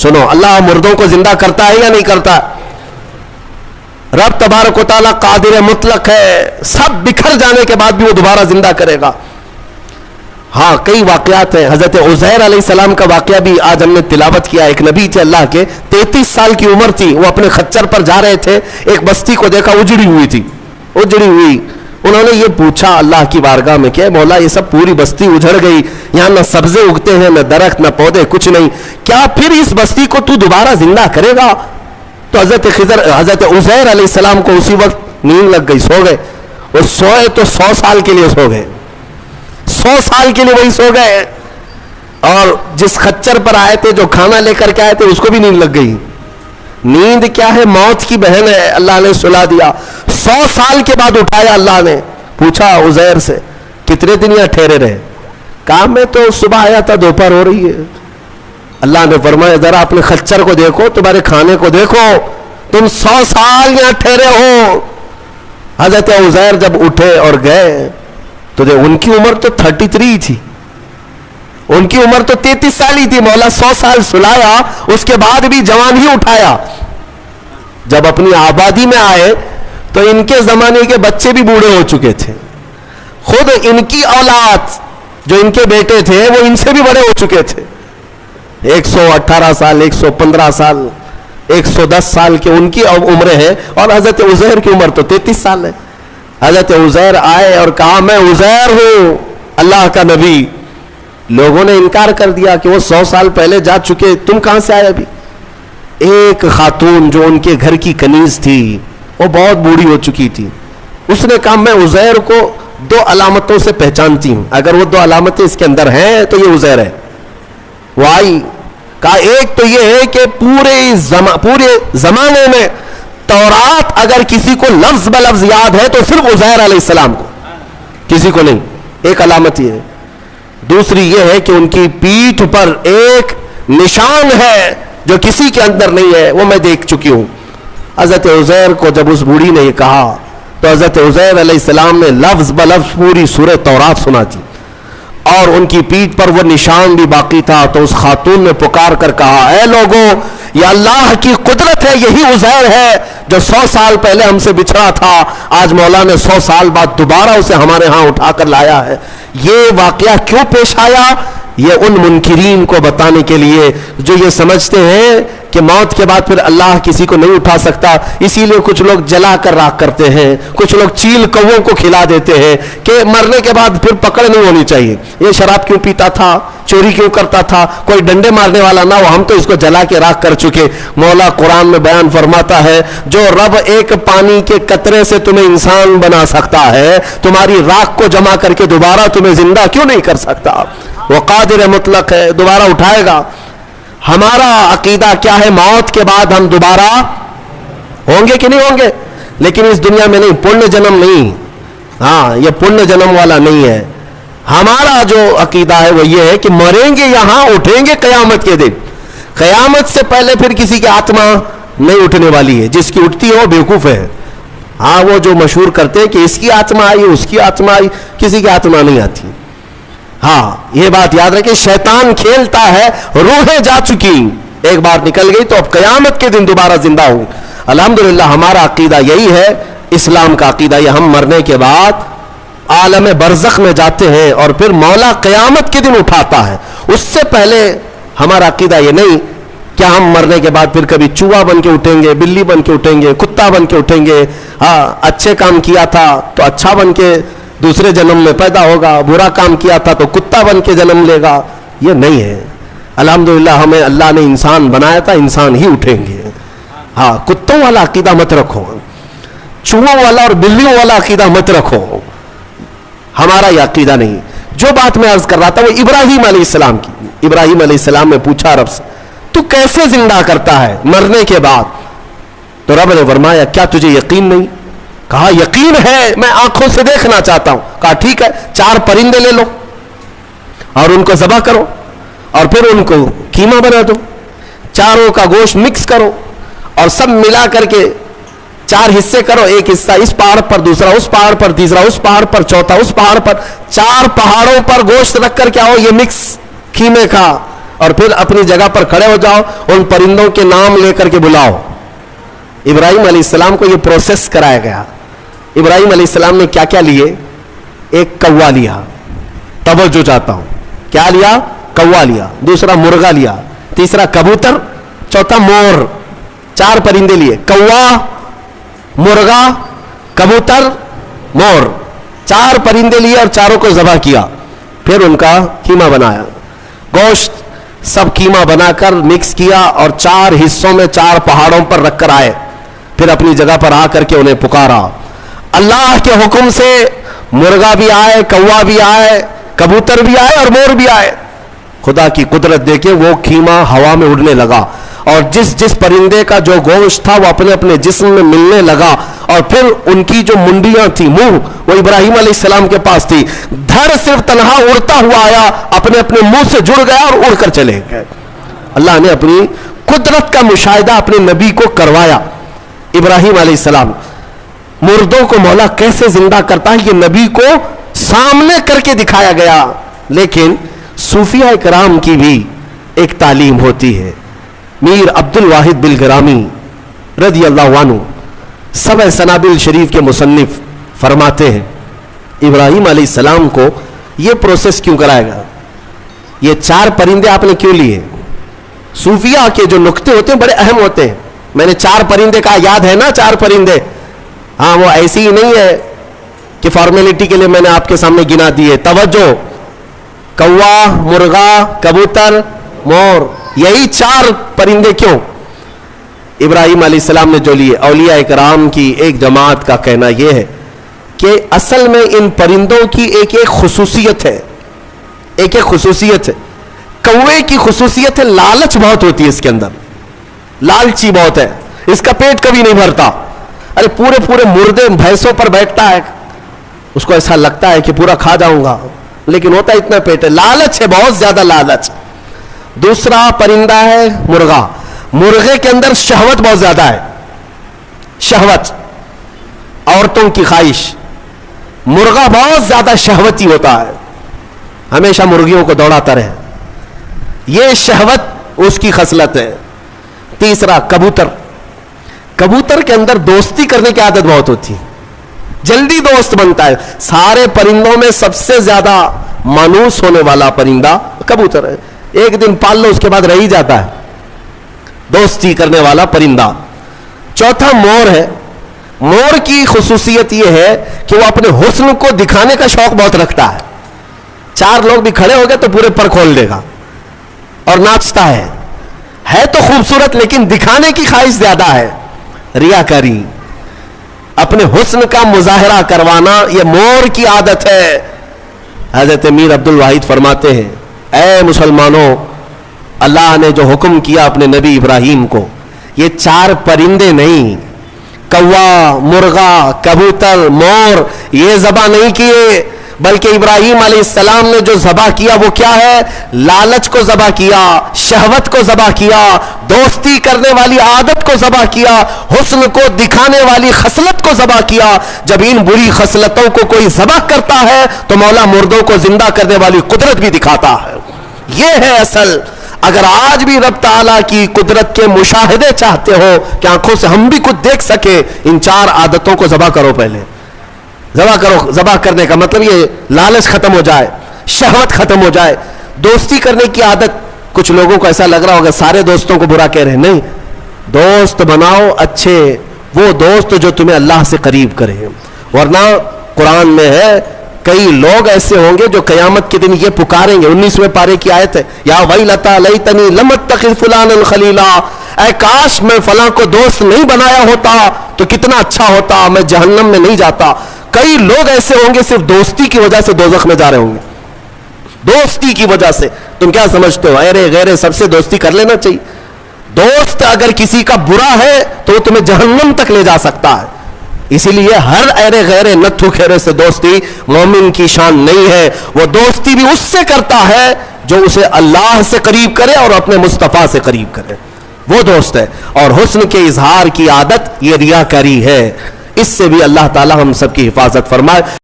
سنو، اللہ مردوں کو زندہ کرتا ہے یا نہیں کرتا؟ رب تبارک و تعالیٰ قادر مطلق ہے، سب بکھر جانے کے بعد بھی وہ دوبارہ زندہ کرے گا۔ ہاں کئی واقعات ہیں، حضرت عزیر علیہ السلام کا واقعہ بھی آج ہم نے تلاوت کیا۔ ایک نبی تھے اللہ کے، 33 سال کی عمر تھی، وہ اپنے خچر پر جا رہے تھے، ایک بستی کو دیکھا اجڑی ہوئی تھی، اجڑی ہوئی۔ انہوں نے یہ پوچھا اللہ کی بارگاہ میں کہ مولا یہ سب پوری بستی اجڑ گئی، یہاں نہ سبزے اگتے ہیں، نہ درخت، نہ پودے، کچھ نہیں، کیا پھر اس بستی کو تو دوبارہ زندہ کرے گا؟ تو حضرت عزیر علیہ السلام کو اسی وقت نیند لگ گئی، سو گئے۔ وہ سوئے تو 100 سال کے لیے سو گئے، 100 سال کے لیے وہی سو گئے۔ اور جس خچر پر آئے تھے، جو کھانا لے کر کے آئے تھے، اس کو بھی نیند لگ گئی۔ نیند کیا ہے؟ موت کی بہن ہے، اللہ نے سلا دیا۔ 100 سال کے بعد اٹھایا اللہ نے، پوچھا عزیر سے کتنے دن یہاں ٹھہرے رہے؟ کہا میں تو صبح آیا تھا، دوپہر ہو رہی ہے۔ اللہ نے فرمایا ذرا اپنے خچر کو دیکھو، تمہارے کھانے کو دیکھو، تم 100 سال یہاں ٹھہرے ہو۔ حضرت عزیر جب اٹھے اور گئے تو ان کی عمر تو 33 تھی، ان کی عمر تو 33 سال ہی تھی۔ مولا 100 سال سلایا، اس کے بعد بھی جوان ہی اٹھایا۔ جب اپنی آبادی میں آئے تو ان کے زمانے کے بچے بھی بوڑھے ہو چکے تھے، خود ان کی اولاد جو ان کے بیٹے تھے وہ ان سے بھی بڑے ہو چکے تھے، 118 سال، 115 سال، 110 سال کے ان کی عمریں ہیں، اور حضرت عزیر کی عمر تو 33 سال ہے۔ حضرت عزیر آئے اور کہا میں عزیر ہوں، اللہ کا نبی۔ لوگوں نے انکار کر دیا کہ وہ 100 سال پہلے جا چکے، تم کہاں سے آئے ابھی؟ ایک خاتون جو ان کے گھر کی کنیز تھی، وہ بہت بوڑھی ہو چکی تھی، اس نے کہا میں عزیر کو 2 علامتوں سے پہچانتی ہوں، اگر وہ 2 علامتیں اس کے اندر ہیں تو یہ عزیر ہے۔ وہ آئی، کہا ایک تو یہ ہے کہ پورے زمانے میں تورات اگر کسی کو لفظ بلفظ یاد ہے تو صرف عزیر علیہ السلام کو، کسی کو نہیں، ایک علامت یہ ہے۔ دوسری یہ ہے کہ ان کی پیٹھ پر ایک نشان ہے جو کسی کے اندر نہیں ہے، وہ میں دیکھ چکی ہوں۔ حضرت عزیر کو جب اس بوڑھی نے یہ کہا تو حضرت عزیر علیہ السلام نے لفظ بلفظ پوری سورہ تورات سنا دی، اور ان کی پیٹھ پر وہ نشان بھی باقی تھا۔ تو اس خاتون نے پکار کر کہا اے لوگوں، یہ اللہ کی قدرت ہے، یہی عزیر ہے جو 100 سال پہلے ہم سے بچھڑا تھا، آج مولا نے 100 سال بعد دوبارہ اسے ہمارے ہاں اٹھا کر لایا ہے۔ یہ واقعہ کیوں پیش آیا؟ یہ ان منکرین کو بتانے کے لیے جو یہ سمجھتے ہیں کہ موت کے بعد پھر اللہ کسی کو نہیں اٹھا سکتا، اسی لیے کچھ لوگ جلا کر راکھ کرتے ہیں، کچھ لوگ چیل کووں کو کھلا دیتے ہیں کہ مرنے کے بعد پھر پکڑ نہیں ہونی چاہیے۔ یہ شراب کیوں پیتا تھا، چوری کیوں کرتا تھا، کوئی ڈنڈے مارنے والا نہ ہو، ہم تو اس کو جلا کے راکھ کر چکے۔ مولا قرآن میں بیان فرماتا ہے جو رب ایک پانی کے قطرے سے تمہیں انسان بنا سکتا ہے، تمہاری راکھ کو جمع کر کے دوبارہ تمہیں زندہ کیوں نہیں کر سکتا؟ وہ قادر مطلق ہے، دوبارہ اٹھائے گا۔ ہمارا عقیدہ کیا ہے؟ موت کے بعد ہم دوبارہ ہوں گے کہ نہیں ہوں گے، لیکن اس دنیا میں نہیں، پنیہ جنم نہیں، ہاں یہ پنیہ جنم والا نہیں ہے۔ ہمارا جو عقیدہ ہے وہ یہ ہے کہ مریں گے یہاں، اٹھیں گے قیامت کے دن۔ قیامت سے پہلے پھر کسی کی آتما نہیں اٹھنے والی ہے، جس کی اٹھتی ہے وہ بیوقوف ہے۔ ہاں وہ جو مشہور کرتے ہیں کہ اس کی آتما آئی، اس کی آتما آئی، کسی کی آتما نہیں آتی۔ ہاں یہ بات یاد رکھیں، شیطان کھیلتا ہے، روحیں جا چکی، ایک بار نکل گئی تو اب قیامت کے دن دوبارہ زندہ ہوں گی۔ الحمدللہ ہمارا عقیدہ یہی ہے، اسلام کا عقیدہ یہ، ہم مرنے کے بعد عالم برزخ میں جاتے ہیں اور پھر مولا قیامت کے دن اٹھاتا ہے۔ اس سے پہلے ہمارا عقیدہ یہ نہیں کہ ہم مرنے کے بعد پھر کبھی چوہا بن کے اٹھیں گے، بلی بن کے اٹھیں گے، کتا بن کے اٹھیں گے، ہاں اچھے کام کیا تھا تو اچھا بن کے دوسرے جنم میں پیدا ہوگا، برا کام کیا تھا تو کتا بن کے جنم لے گا، یہ نہیں ہے۔ الحمدللہ ہمیں اللہ نے انسان بنایا تھا، انسان ہی اٹھیں گے۔ ہاں کتوں والا عقیدہ مت رکھو، چوہوں والا اور بلیوں والا عقیدہ مت رکھو، ہمارا یہ عقیدہ نہیں۔ جو بات میں عرض کر رہا تھا وہ ابراہیم علیہ السلام کی۔ ابراہیم علیہ السلام نے پوچھا رب سے تو کیسے زندہ کرتا ہے مرنے کے بعد؟ تو رب نے فرمایا کیا تجھے یقین نہیں؟ کہا یقین ہے، میں آنکھوں سے دیکھنا چاہتا ہوں۔ کہا ٹھیک ہے، 4 پرندے لے لو اور ان کو ذبح کرو اور پھر ان کو قیمہ بنا دو، چاروں کا گوشت مکس کرو اور سب ملا کر کے 4 حصے کرو، ایک حصہ اس پہاڑ پر، دوسرا اس پہاڑ پر، تیسرا اس پہاڑ پر، چوتھا اس پہاڑ پر، 4 پہاڑوں پر گوشت رکھ کر کے آؤ، یہ مکس قیمے کا، اور پھر اپنی جگہ پر کھڑے ہو جاؤ, ان پرندوں کے نام لے کر کے بلاؤ. ابراہیم علیہ السلام کو یہ پروسیس کرایا گیا. ابراہیم علیہ السلام نے کیا کیا لیے؟ ایک کوا لیا, توجہ چاہتا ہوں, کیا لیا؟ کوا لیا. دوسرا مرغا لیا, تیسرا کبوتر, چوتھا مور. 4 پرندے لیے, کوا, مرغا, کبوتر, مور. 4 پرندے لیے اور چاروں کو ذبح کیا. پھر ان کا قیمہ بنایا, گوشت سب قیمہ بنا کر مکس کیا اور 4 حصوں میں 4 پہاڑوں پر رکھ کر آئے. پھر اپنی جگہ پر آ کر کے انہیں پکارا. اللہ کے حکم سے مرغا بھی آئے, کوا بھی آئے, کبوتر بھی آئے اور مور بھی آئے. خدا کی قدرت دیکھیں, وہ قیمہ ہوا میں اڑنے لگا اور جس پرندے کا جو گوشت تھا وہ اپنے اپنے جسم میں ملنے لگا. اور پھر ان کی جو منڈیاں تھی, منہ, وہ ابراہیم علیہ السلام کے پاس تھی. دھڑ صرف تنہا اڑتا ہوا آیا, اپنے اپنے منہ سے جڑ گیا اور اڑ کر چلے گئے. اللہ نے اپنی قدرت کا مشاہدہ اپنے نبی کو کروایا. ابراہیم علیہ السلام, مردوں کو مولا کیسے زندہ کرتا ہے یہ نبی کو سامنے کر کے دکھایا گیا. لیکن صوفیہ کرام کی بھی ایک تعلیم ہوتی ہے. میر عبد الواحد بلگرامی رضی اللہ عنہ, سبع سنابل شریف کے مصنف, فرماتے ہیں ابراہیم علیہ السلام کو یہ پروسیس کیوں کرایا گیا؟ یہ 4 پرندے آپ نے کیوں لیے؟ صوفیہ کے جو نقطے ہوتے ہیں بڑے اہم ہوتے ہیں. میں نے 4 پرندے کہا, یاد ہے نا 4 پرندے؟ ہاں, وہ ایسی ہی نہیں ہے کہ فارمیلٹی کے لیے میں نے آپ کے سامنے گنا دیے. توجہ, کوا, مرغا, کبوتر, مور, یہی 4 پرندے کیوں؟ ابراہیم علیہ السلام نے جو لیے. اولیاء کرام کی ایک جماعت کا کہنا یہ ہے کہ اصل میں ان پرندوں کی ایک خصوصیت ہے, ایک خصوصیت ہے. کوے کی خصوصیت ہے لالچ بہت ہوتی ہے اس کے اندر, لالچی بہت ہے, اس کا پیٹ کبھی نہیں بھرتا. ارے پورے مردے بھینسوں پر بیٹھتا ہے, اس کو ایسا لگتا ہے کہ پورا کھا جاؤں گا, لیکن ہوتا اتنا پیٹ ہے. لالچ ہے, بہت زیادہ لالچ. دوسرا پرندہ ہے مرغا. مرغے کے اندر شہوت بہت زیادہ ہے, شہوت, عورتوں کی خواہش. مرغا بہت زیادہ شہوتی ہوتا ہے, ہمیشہ مرغیوں کو دوڑاتا رہے, یہ شہوت اس کی خصلت ہے. تیسرا کبوتر. کبوتر کے اندر دوستی کرنے کی عادت بہت ہوتی ہے, جلدی دوست بنتا ہے. سارے پرندوں میں سب سے زیادہ مانوس ہونے والا پرندہ کبوتر ہے. ایک دن پال لو, اس کے بعد رہ ہی جاتا ہے, دوستی کرنے والا پرندہ. چوتھا مور ہے. مور کی خصوصیت یہ ہے کہ وہ اپنے حسن کو دکھانے کا شوق بہت رکھتا ہے. 4 لوگ بھی کھڑے ہو گئے تو پورے پر کھول دے گا اور ناچتا ہے تو خوبصورت, لیکن دکھانے کی خواہش زیادہ ہے, ریاکاری, اپنے حسن کا مظاہرہ کروانا, یہ مور کی عادت ہے. حضرت میر عبد الواحد فرماتے ہیں, اے مسلمانوں, اللہ نے جو حکم کیا اپنے نبی ابراہیم کو, یہ 4 پرندے نہیں, کوا, مرغا, کبوتر, مور, یہ ذبح نہیں کیے, بلکہ ابراہیم علیہ السلام نے جو ذبح کیا وہ کیا ہے؟ لالچ کو ذبح کیا, شہوت کو ذبح کیا, دوستی کرنے والی عادت کو ذبح کیا, حسن کو دکھانے والی خصلت کو ذبح کیا. جب ان بری خصلتوں کو کوئی ذبح کرتا ہے تو مولا مردوں کو زندہ کرنے والی قدرت بھی دکھاتا ہے. یہ ہے اصل. اگر آج بھی رب تعالیٰ کی قدرت کے مشاہدے چاہتے ہو کہ آنکھوں سے ہم بھی کچھ دیکھ سکے, ان 4 عادتوں کو ذبح کرو. پہلے ذبح کرو. ذبح کرنے کا مطلب یہ لالچ ختم ہو جائے, شہوت ختم ہو جائے, دوستی کرنے کی عادت. کچھ لوگوں کو ایسا لگ رہا ہوگا سارے دوستوں کو برا کہہ رہے ہیں, نہیں, دوست بناؤ اچھے, وہ دوست جو تمہیں اللہ سے قریب کرے. ورنہ قرآن میں ہے کئی لوگ ایسے ہوں گے جو قیامت کے دن یہ پکاریں گے. 19ویں پارے کی آیت ہے, یا ویلتا لیتنی لم اتخذ فلانا خلیلا, اے کاش میں فلاں کو دوست نہیں بنایا ہوتا تو کتنا اچھا ہوتا, میں جہنم میں نہیں جاتا. کئی لوگ ایسے ہوں گے صرف دوستی کی وجہ سے دوزخ میں جا رہے ہوں گے, دوستی کی وجہ سے. تم کیا سمجھتے ہو ارے غیرے سب سے دوستی کر لینا چاہیے؟ دوست اگر کسی کا برا ہے تو وہ تمہیں جہنم تک لے جا سکتا ہے. اسی لیے ہر ایرے غیرے نتھو خیرے سے دوستی مومن کی شان نہیں ہے. وہ دوستی بھی اس سے کرتا ہے جو اسے اللہ سے قریب کرے اور اپنے مصطفیٰ سے قریب کرے, وہ دوست ہے. اور حسن کے اظہار کی عادت یہ ریاکاری ہے. اس سے بھی اللہ تعالی ہم سب کی حفاظت فرمائے.